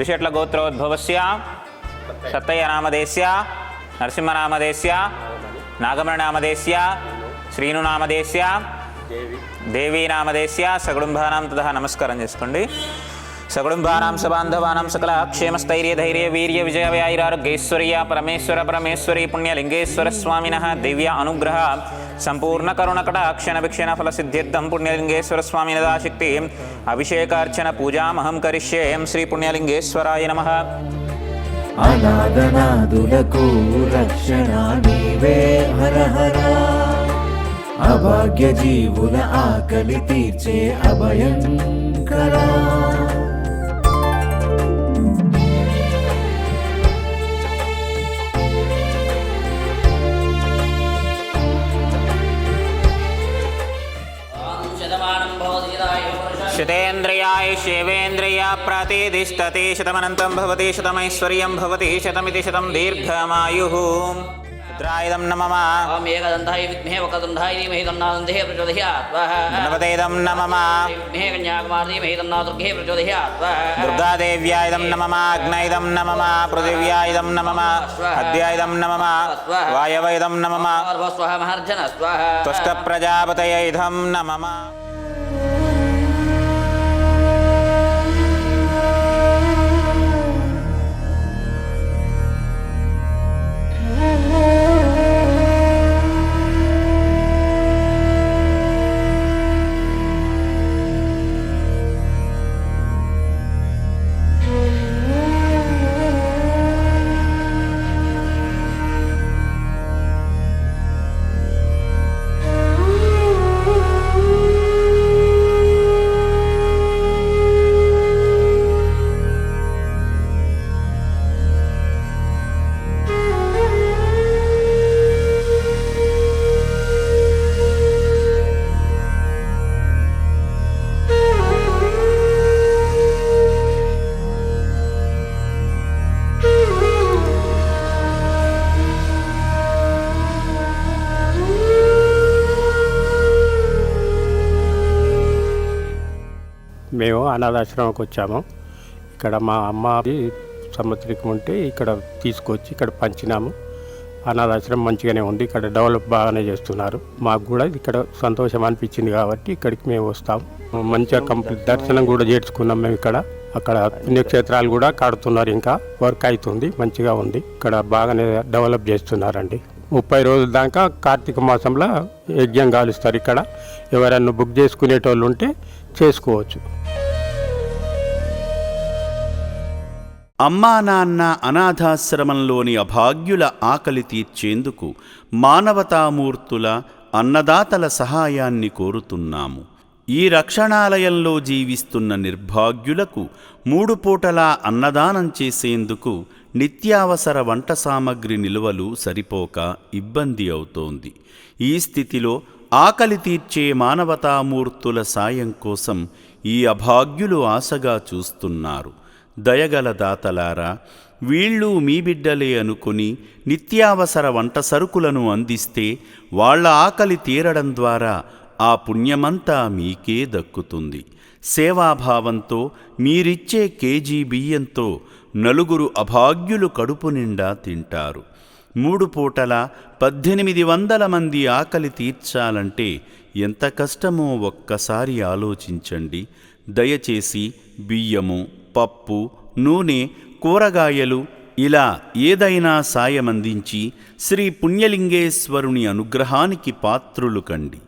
त्रिशट्लगोत्रोद्भवस्य सत्तय्यनामधेयस्य नरसिंहनामधेयस्य नागमणिनामधेयस्य श्रीनुनामधेयस्य देवीनामधेयस्य सगुडुंबानां ततः नमस्कारं చేసుకోండి. सगुडुंबानां सबान्धवानां सकल क्षेमस्थैर्य धैर्य वीर्य विजय वैरारोग्यैश्वर्य परमेश्वर परमेश्वरी पुण्यलिंगेश्वर स्वामिनः दिव्य अनुग्रह संपूर्ण करुणकटाक्षण भिक्षण फल सिद्ध्यर्थं पुण्यलिंगेश्वर स्वामी नदाशक्ति अभिषेकार्चन पूजामहं करिष्ये. श्री पुण्यलिंगेश्वराय नमः. अनादनादुలకు రక్షణ నీవే హర హర, అభాగ్య జీవుల ఆకలి తీర్చే అభయంకరా. शतेन्द्रियाय शिवेन्द्रिय प्रतिष्ठति शतमनन्तं भवति शतमैश्वर्यं भवति शतमिति शतं दीर्घमायुः. रुद्रायदं नमः. ओम एकदन्ताय विद्महे वक्रतुण्डाय धीमहि तन्नो दन्तिः प्रचोदयात्. गणपतेदं नमः. विद्महे कन्याकुमारी धीमहि तन्नो दुर्गे प्रचोदयात्. दुर्गादेव्यायदं नमः. अग्नयदं नमः. पृथिव्यायदं नमः. अद्यायदं नमः. वायवयदं नमः. स्वाहा महर्जन स्वाहा. त्वष्टप्रजापतयैधं नमः. మేము అనాథాశ్రమంకి వచ్చాము. ఇక్కడ మా అమ్మది సంవత్సరం ఉంటే ఇక్కడ తీసుకొచ్చి ఇక్కడ పంచినాము. అనాథాశ్రమం మంచిగానే ఉంది. ఇక్కడ డెవలప్ బాగానే చేస్తున్నారు. మాకు కూడా ఇక్కడ సంతోషం అనిపించింది కాబట్టి ఇక్కడికి మేము వస్తాం. మంచిగా కంప్లీట్ దర్శనం కూడా చేసుకున్నాం మేము ఇక్కడ. అక్కడ పుణ్యక్షేత్రాలు కూడా కడుతున్నారు. ఇంకా వర్క్ అవుతుంది. మంచిగా ఉంది. ఇక్కడ బాగానే డెవలప్ చేస్తున్నారండి. 30 రోజుల దాకా కార్తీక మాసంలో యజ్ఞం గాలుస్తారు. ఇక్కడ ఎవరన్నా బుక్ చేసుకునేటోళ్ళు ఉంటే చేసుకోవచ్చు. అమ్మా నాన్న అనాథాశ్రమంలోని అభాగ్యుల ఆకలి తీర్చేందుకు మానవతామూర్తుల అన్నదాతల సహాయాన్ని కోరుతున్నాము. ఈ రక్షణాలయంలో జీవిస్తున్న నిర్భాగ్యులకు 3 పూటలా అన్నదానం చేసేందుకు నిత్యావసర వంట సామగ్రి నిల్వలు సరిపోక ఇబ్బంది అవుతోంది. ఈ స్థితిలో ఆకలి తీర్చే మానవతామూర్తుల సాయం కోసం ఈ అభాగ్యులు ఆశగా చూస్తున్నారు. దయగల దాతలారా, వీళ్ళు మీ బిడ్డలే అనుకుని నిత్యావసర వంట సరుకులను అందిస్తే వాళ్ల ఆకలి తీరడం ద్వారా ఆ పుణ్యమంతా మీకే దక్కుతుంది. సేవాభావంతో మీరిచ్చే కేజీ బియ్యంతో 4 అభాగ్యులు కడుపు నిండా తింటారు. 3 పూటల 1800 మంది ఆకలి తీర్చాలంటే ఎంత కష్టమో ఒక్కసారి ఆలోచించండి. దయచేసి బియ్యము, పప్పు, నూనె, కూరగాయలు ఇలా ఏదైనా సాయమందించి శ్రీ పుణ్యలింగేశ్వరుని అనుగ్రహానికి పాత్రులు కండి.